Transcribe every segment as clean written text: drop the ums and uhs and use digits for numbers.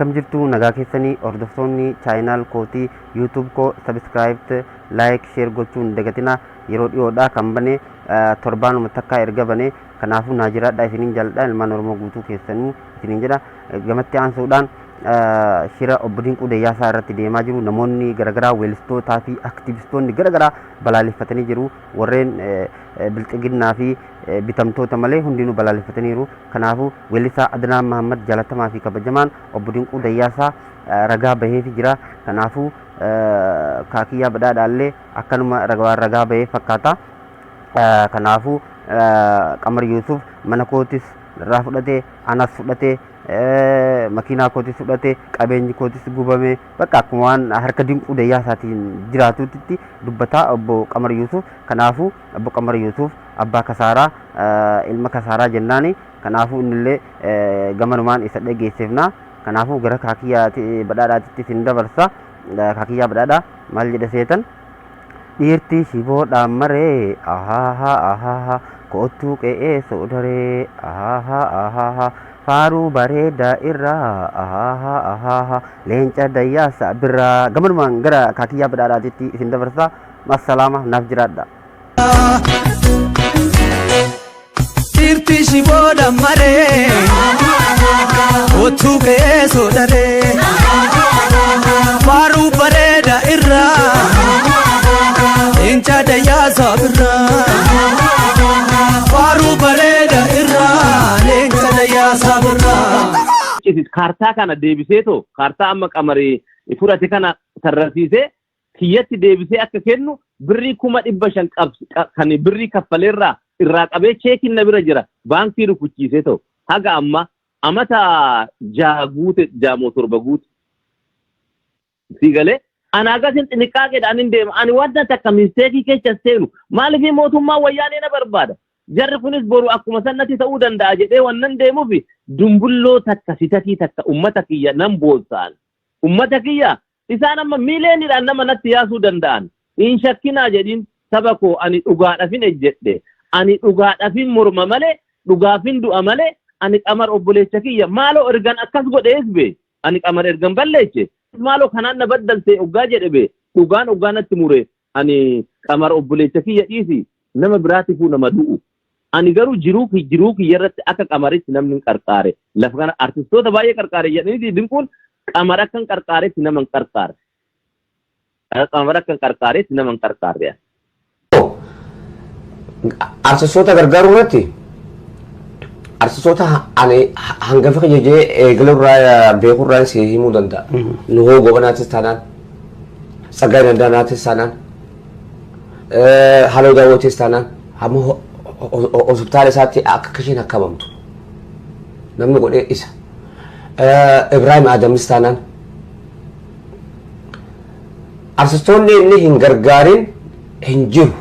akkam jirtu nagaa keessanii hordoftoonni chaayinaal kootii yuutuub koo sabskiraayib laayik sheer gochuun dagatina yeroo dhiyoodhaa kan bane torbaanuma takkaa erga bane kanaafuu naa jiraadhaa isiniin jaalladha ilmaan oromoo guutuu keessanii isiniin jedha gamatti aansuudhaan shira obbo Dinquu Dayyaasaa irratti deemaa jiru namoonni garagaraa weellistootaa fi aktiivistoonni garagaraa balaaleffatanii jiru warreen bilxiginnaa fi bitamtoota malee hundinuu balaaleffataniiru kanaafuu weellisaa Adnaan Mahammad jaalatamaa fi kabajamaan obbo Dinquu Dayyaasaa ragaa bahee jira kanaafuu kaakiyyaa badhaadhaallee akkanuma ragaa bahee fakkaata kanaafuu Qamar Yuusuf mana kootis irraa fudhatee anas fudhatee makiinaa kootis fudhatee qabeenyi kootis gubame bakka akkuma waan harka Dinquu Dayyaasaatiin jiraatutti dubbataa obbo Qamar Yuusuf kanaafuu obbo Qamar Yuusuf abbaa kasaaraa ilma kasaaraa jennaani kanaafuu innillee gamanumaan isa dhageessifna kanaafuu gara kaakiyyaa badhaadhaatitti sin dabarsa kaakiyyaa badhaadhaa maal jedha seetan dhiirtii shiboodhaan maree ahaha kootuu qe'ee soodaree ahaha faaruu bareedaa irraa ahaha leenca Dayyaasaa birraa gamanumaan gara kaakiyyaa badhaadhaatitti isin dabarsa massalaama naaf jiraadha. Dhiirtii shiboodhaan maree kootuu qe'ee soodaree faaruu bareedaa irraa leenca Dayyaasaa birraa faaruu bareedaa irraa leenca Dayyaasaa birraa. Kaartaa kana deebisee too kaartaa amma Qamaree fudhate kana tarrasiisee kiyyatti deebisee akka kennu birrii 500 kan birrii kaffaleerraa irraa qabee cheekiin na bira jira baankii rukuchiisee too haga amma amata jaaguute jaamoo torba guute sigalee anaagasin xiniqqaaqeedhaan hin deema ani wanta takka misteekii keessa seenu maaliif mootummaa wayyaanee na barbaada jarri kunis boru akkuma sannatti ta'uu danda'a jedhee wannan deemuuf dumbulloo takka sitatii takka ummata kiyya nan boonsaan ummata kiyya isaan amma miileeniidhaan nama natti yaasuu danda'an hin shakkinaa jedhin saba koo ani dhugaadhafin ejjedhe ani dhugaadhafin morma malee dhugaafin du'a malee ani Qamar obboleessa kiyya maaloo ergan akkas godhees bee ani Qamar ergan balleeche maaloo kanaan na baddaltee oggaa jedhe bee dhugaan oggaanatti mure ani Qamar obboleessa kiyya dhiisi nama biraatiifuu nama du'u ani garuu jiruu kiyyarratti akka Qamaritti namni qarqaare lafa kana artistoota baay'ee qarqaare jedhanii Dinquun Qamar akka qarqaaretti nama qarqaare Qamar akka qarqaaretti nama qarqaare artistoota gargaaruu irratti artistoota ani hangafa jejee eegaluurraa beekurraa si himuu danda'a nu hoo gobanaatis taanaan Tsaggaayee Dandaanaatis taanaan Haloo Daawwatis taanaan hamma hospitaala isaatti akka kashiin akkamamtu namni godhee isa Ibraahim Adamis taanaan artistoonni inni hin gargaarin hin jiru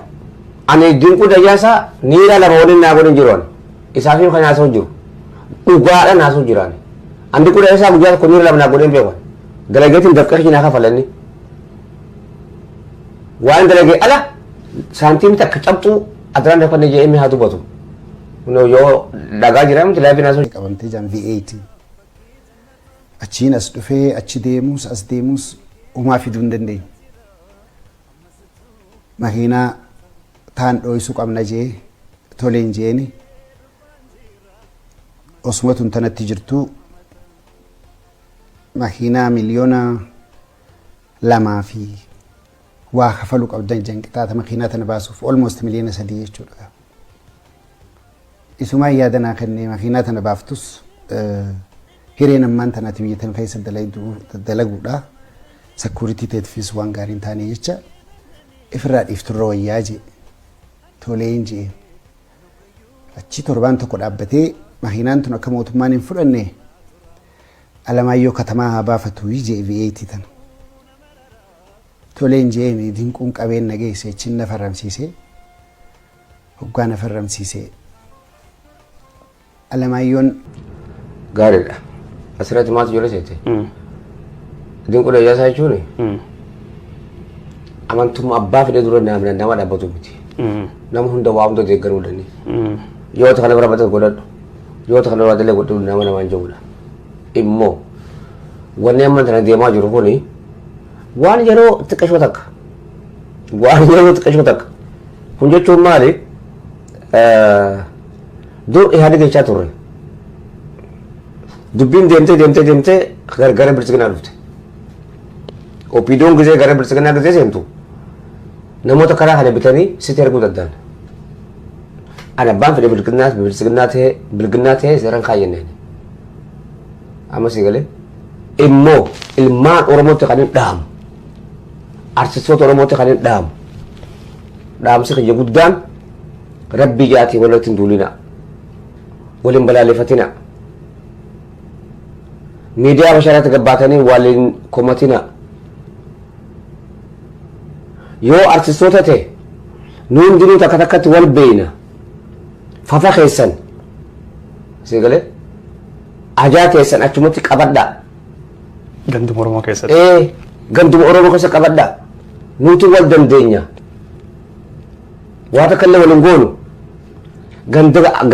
ani Dinquu Dayyaasaa niira lama waliin naa godhin jiru isaaf kan haasa'u jiru dhugaadhaan haasa'u jiraan ani Dinquu Dayyaasaa guyyaa tokko niira lama naa godhin beekan dalageetiin dafqarshi naa kafalanni waan dalagee ala saantiimii takka cabxuu Adnaan dafa ne je'ee haa dubbatu yoo dhagaa jiraamti laafiin haasa'u qabamtee jaan V8 achiin as dhufee achi deemus umaa fiduu hin dandeenye makiinaa taan dho'isuu qabna jee toleen jeeni osuma tun tanatti jirtu makiinaa miliyoona 2 fi waa kafalu qabdan janqixaata makiinaa tana baasuuf almost miliyoona 3 jechuudha. Isumaa yaadanaa kennee makiinaa tana baaftus hireen ammaan tanatti biyya tana keessa dalaguudha. Security teetfis waan gaariin taane jecha ifirraa dhiifturra wayyaa jee toleen jee achi torbaan tokko dhaabbatee makiinaan tun akka mootummaan hin fudhanne Alamaayyoo katamaa haa baafatu jee V8 tana. Toleen jeeni Dinquun qabeen nageesse achiin na farramsiisee hoggaa na farramsiisee Alamaayyoon gaariidha asirratti maaltu ijoollee seete Dinquu Dayyaasaa jechuun amantummaa abbaa fedhee dura nama dhaabbatu miti nama hunda waa hunda deeggaruu dandeenye yoo ta'u kana bira godhadhu yoo ta'u kana bira godhadhu nama namaan jedhudha immoo wanni amma tana deemaa jiru kuni waan yeroo xiqqashoo takka kun jechuun maali dur Ihaadig jechaa turre dubbiin deemtee gara bilisiginaa dhufte OPDO'n gisee gara bilisiginaa gisee seentu namoota karaa kana bitanii sitti erguu danda'an ana abbaan fedhe bilisiginaa ta'ee seeraan kaayyanneen amma si galee immoo ilmaan Oromootti kan hin dhaamu artistoota Oromootti kan hin dhaamu dhaamsi kiyya guddaan rabbii jaatii walitti hin duulina waliin balaaleffatina miidiyaa bashaaraatti gabbaatanii waliin komatina yoo artistoota ta'e nuun dinuu takka takkatti wal beeyna fafa keessan si galee ajaa keessan achumatti qabadhaa ganduma Oromoo keessatti ganduma Oromoo keessa qabadhaa nuti wal dandeenya waan takka illee waliin goonu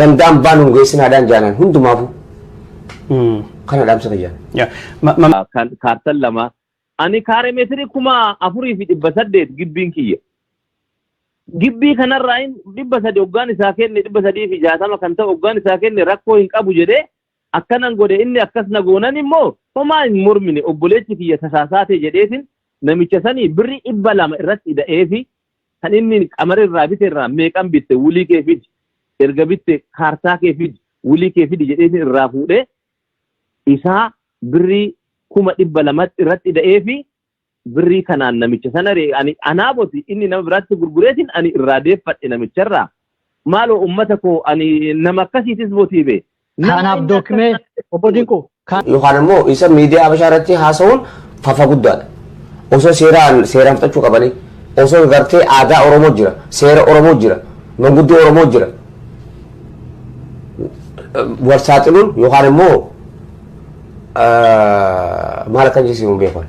gandaan baanu geessinaadhaan jaanan hundumaafu kana dhaamsa fayyaan. Kaartan lama ani kaaree meetirii 4,800 gibbiin kiyya. Gibbii kanarraa 300 hoggaan isaa kenne 360 kan ta'u hoggaan isaa kenne rakkoo hin qabu jedhee akkanan godhe inni akkas na goonan immoo homaa hin mormine obboleechi kiyya tasaasaate jedheetin namicha sanii birri 200 irratti hidha'eefi kan inni qamarrirraa bite irraa meeqan bitte wulii kee fidi erga bitte kaartaa kee fidi wulii kee fidi jedheetin irraa fuudhee isaa birrii 200 irratti hidha'eefi birrii kanaan namicha sana ani anaaboti inni nama biraatti gurgureetin ani irraa deeffadhe namicharraa maaloo ummata koo ani nama akkasiitis mootiibe. Kanaaf dookimee obbo Dinquu. Yookaan immoo isa miidiyaa bashaarratti haasa'uun fafa guddaadha. Osoo seeraan fudhachuu qabanii osoo gartee aadaa Oromoo jira seera Oromoo jira manguddoo Oromoo jira wal saaxiluun yookaan immoo maal akkan jechisiimu beekan.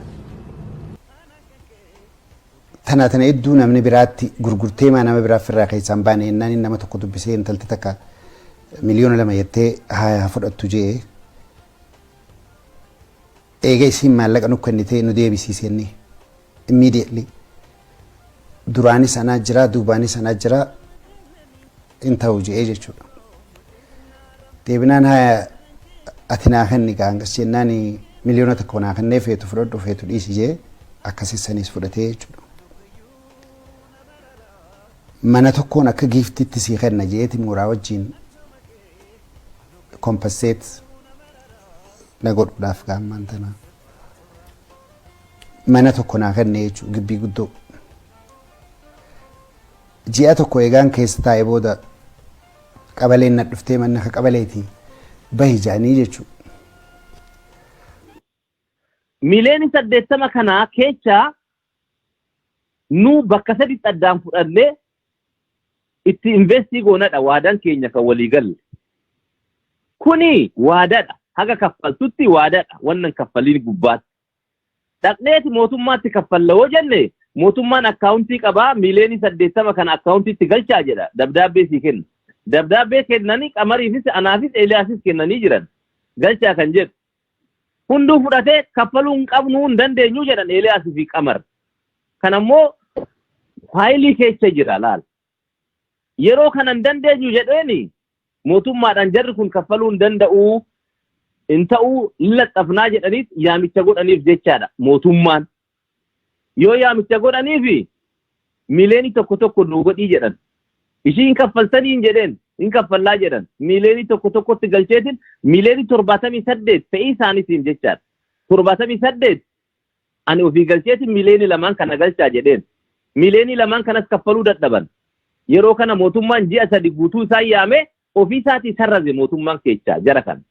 Tana hedduu namni biraatti gurgurtee nama biraa firraa keessaan baane innaan nama tokko dubbisee intalti takka miliyoona 2 jettee haa fudhattu jee eega isiin maallaqa nu kennitee nu deebisiisennee immediately duraanis anaa jira duubaanis anaa jira in ta'u jee jechuudha. Deebinaan haa ati naa kenni gaangas jennaan miliyoona tokko naa kennee feetu fudhadhu feetu dhiisi jee akkasisanis fudhatee jechuudha. Mana tokkoon akka giiftitti sii kenna jeeti mooraa wajjin kompenseet na godhuudhaaf gaammaan tana. Mana tokko naa kenne jechuudha gibbii guddoo. Ji'a tokko eegaan keessa taa'ee booda qabaleen na dhuftee manna ka qabaleetii bahi ja'anii jechuudha. Miliyoona 80 kanaa keessa nu bakka 3 addaan fudhannee itti investii goonadha waadaan keenya kan walii galle. Kuni waadaadha haga kaffaltutti waadaadha wannan kaffaliin gubbaatti. Dhaqneeti mootummaatti kaffalla hoo jenne mootummaan akkaawuntii qabaa miliyoona 80 kana akkaawuntiitti galchaa jedha dabdaabbee sii kenna. Dabdaabbee kennanii qamariifis anaafis eeliyaasis kennanii jiran galchaa kan jedhu. Hunduu fudhatee kaffaluu hin qabnu hin dandeenyu jedhan eeliyaasii fi qamar. Kanammoo faayilii keessa jira laal. Yeroo kanan dandeenyu jedheeni mootummaadhaan jarri kun kaffaluu hin danda'u hin ta'uu laxxafnaa jedhaniif yaamicha godhaniif jechaadha mootummaan. Yoo yaamicha godhaniif miliyoona tokko nu godhii jedhan. Ishiin kaffaltanii hin jedheen hin kaffallaa jedhan miliyoona tokkotti galcheetiin miliyoona 78 fe'ii isaaniitiin jechaadha. 78 ani ofii galcheetiin miliyoona 2 kana galchaa jedheen. Miliyoona 2 kanas kaffaluu dadhaban. Yeroo kana mootummaan ji'a 3 guutuu isaa yaame ofii isaatii sarraze mootummaan keechaa jara kana.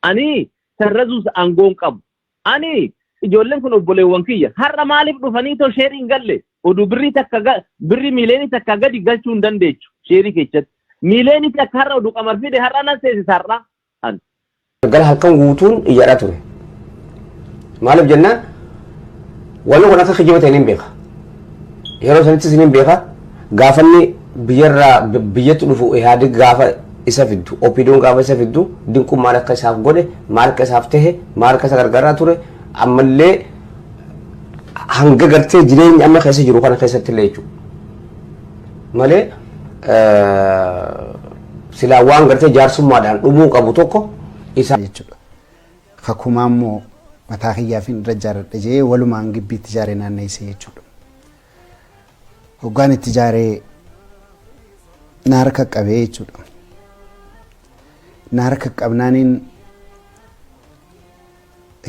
Ani sarrazuus aangoon qabu. Ani ijoolleen kun obboleewwan kiyya har'a maaliif dhufanii too sheerii hin galle oduu birrii miliyoona takka gadi galchuu hin dandeechu sheerii keessatti. Miliyooni takka har'a oduu qamar fide har'a nan seesisa har'a. Gara halkan guutuun iyyaadhaa ture. Maaliif jennaan wanni kun akka kijibate hin beeka. Yeroo sanittis hin beeka. Gaafanni biyyatti dhufu Ihaadig gaafa isa fiddu opiidiyoon gaafa isa fiddu dinquun maal akka isaaf godhe maal akka isaaf tahe maal akka isa gargaaraa ture ammallee hanga gartee jireenya amma keessa jiru kana keessatti illee jechuudha malee silaa waan gartee jaarsummaadhaan dhumuu qabu tokko isa jechuudha. Kakumaa immoo mataa kiyyaaf irra ijaarradhe jee walumaan gibbiitti ijaaree naanneessee jechuudha. Hoggaan itti ijaaree na harka qabee jechuudha. Na harka qabnaaniin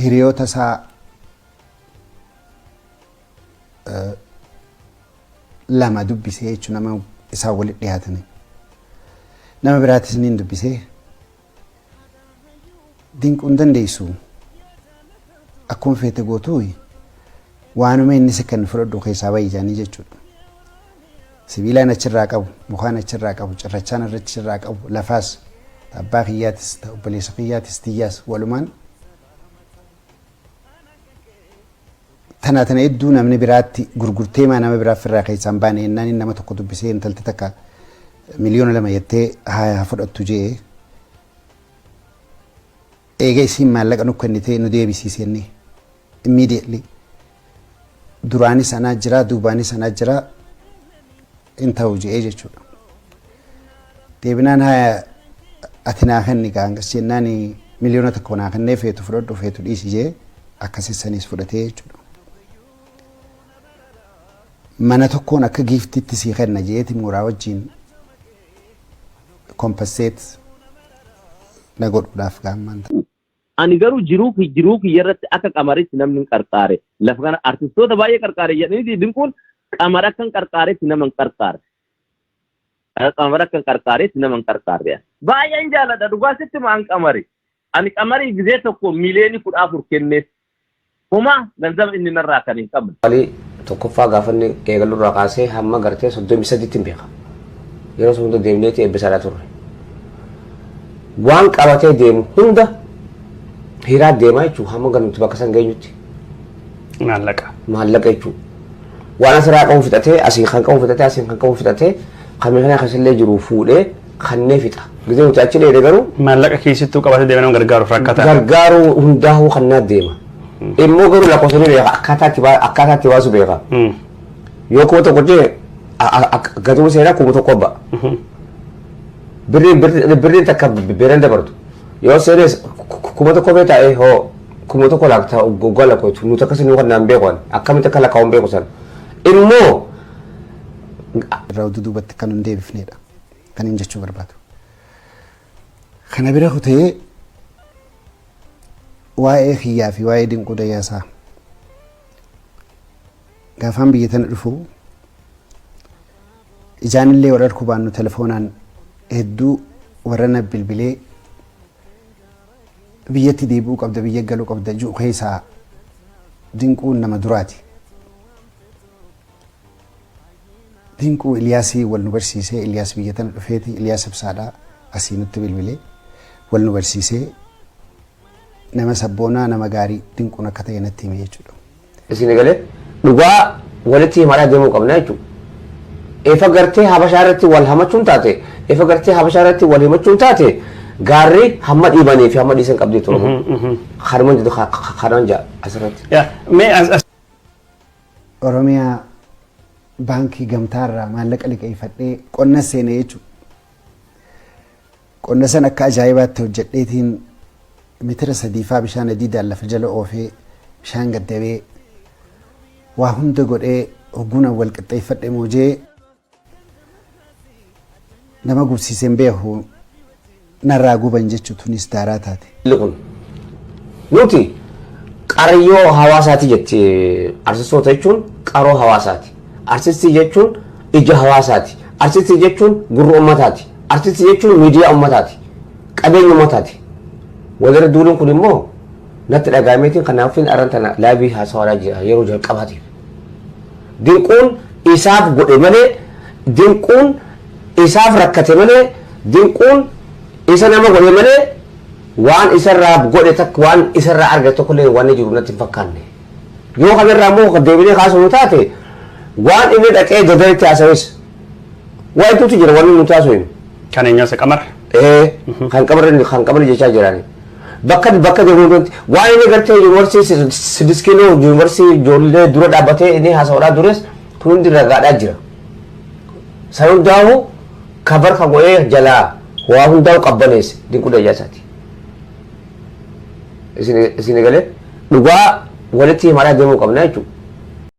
hiriyoota isaa lama dubbisee jechuudha nama isaa walitti dhiyaatanii. Nama biraatis niin dubbisee dinquun dandeessu akkuma feete gootuu waanuma inni si kan fudhadhu keessaa baay'isanii jechuudha. Sibiilaan achirraa qabu, mukaan achirraa qabu, cirrachaan achirraa qabu, lafaas abbaa kiyyaatis obboleessa kiyyaatis tiyyaas walumaan tana hedduu namni biraatti gurgurtee nama biraaf irraa keessaan baane jennaan nama tokko dubbisee intalti takka miliyoona 2 jettee haa fudhattu jee eega isiin maallaqa nu kennitee nu deebisiisenne immediately duraanis anaa jira duubaanis anaa jira in ta'u jee jechuudha. Deebinaan haa ati naa kenni gaangas jennaan miliyoona tokko naa kennee feetu fudhadhu feetu dhiisi jee akkasisanis fudhatee jechuudha. Mana tokkoon akka giiftitti sii kenna jeeti muraa wajjin kompenseet na godhuudhaaf gaammaan ta'a. Ani garuu jiruu kiyyarratti akka qamaritti namni qarqaare lafa kana artistoota baay'ee qarqaare jedhanii dinquun qamara kan qarqaaretti nama qarqaare. Qamara kan qarqaaretti nama qarqaare. Baay'een jaalladha dhugaasitti maan qamari. Ani qamarii gizee tokko miliyoona 14 kenneef. Homa ganzaba inni narraa kan hin qabne. Walii tokkoffaa gaafanni eegalurraa kaasee hamma gartee 33 hin beeka. Yeroo sun deemneeti eebbisaadhaa turre. Waan qabatee deemu hunda hiraa deemaa jechuudha hamma ganuutti bakka san geenyutti. Maallaqa jechuudha. Waan asirraa qabu fixatee asii kan qabu fixatee asii kan qabu fixatee kan meeshaa akkasiillee jiru fuudhee kannee fixa. Gizee nuti achi dheedee garuu maallaqa keessattuu qabatee deemaa nama gargaaruuf rakkata. Gargaaruu hundaa'uu kannaa deema. Immoo garuu lakkoofsanii beeka akkaataa itti baasu beeka. Yoo kuma tokko jee gatuu seenaa kuma tokko abba. Birriin takka beeran dabartu. Yoo seenes kuma tokko bee taa'ee hoo kuma tokko laaktaa goggoon lakkootu nuti akkasii nu kannaan beekuun akkamitti akka lakkaa'uun beeku sana. Immoo irraa duubatti kan hin deebifnedha kan hin jechuu barbaadu. Kana bira kutee waa'ee kiyyaa fi waa'ee dinquu dayyaasaa gaafaan biyya tana dhufu ijaanillee warra harkuu baannu telefoonaan hedduu warra na bilbilee biyyatti deebi'uu qabda biyya galuu qabda jiru keessaa dinquun nama duraati. Dinquu Iliyaasii wal nu barsiisee Iliyaas biyya tana dhufeeti Iliyaas ibsaadhaa asii nutti bilbilee wal nu barsiisee nama sabboonaa nama gaarii dinquun akka ta'e natti hime jechuudha. Isin egalee dhugaa walitti himadhaa deemuu qabna jechuudha. Efa gartee habashaa irratti wal hamachuun taate efa gartee habashaa irratti wal himachuun taate gaarri hamma dhiibanii fi hamma dhiisan qabdii ture. Harman jedhu kanan jaa asirratti. Oromiyaa baankii gamtaarraa maallaqa liqeeffadhee qonna seenee jechuudha. Qonna san akka ajaa'ibaatti hojjedheetiin mitira 3 bishaan adiidhaan lafa jala oofee bishaan gaddabee waa hunda godhee hogguna wal qixxeeffadhe moojee nama gubsiiseen beeku narraa guban jechuun tunis daaraa taate. Nuti qarayyoo hawaasaati jetti artistoota jechuun qaroo hawaasaati. Artistii jechuun ija hawaasaati. Artistii jechuun gurra ummataati. Artistii jechuun miidiyaa ummataati. Qabeenya ummataati. Walirra duuluun kun immoo natti dhagaameetiin kanaafin arantana laabii haasawaadhaa jira yeroo jalqabaatiif. Dinquun isaaf godhe malee dinquun isaaf rakkate malee dinquun isa nama godhe malee waan isarraa godhe takka waan isarraa argate tokkollee waan jiru natti hin fakkaanne. Yoo kanarraa immoo deebinee kaasuu taate waan inni dhaqee dadaritti haasawes waa ituutu jira waan nuti haasawin. Kan eenyuusa qamar? kan qabarri jechaa jirani. Bakka deemuun waan inni gartee yuunivarsiitii 6 kiiloo yuunivarsiitii ijoollee dura dhaabbatee inni haasa'uudhaa dures kun hundi ragaadhaa jira. San hundaa'u kabar kan godhee jalaa waa hundaa'u qabbaneesse Dinquu Dayyaasaati. Isin galee dhugaa walitti himaadhaa deemuu qabna jechuudha.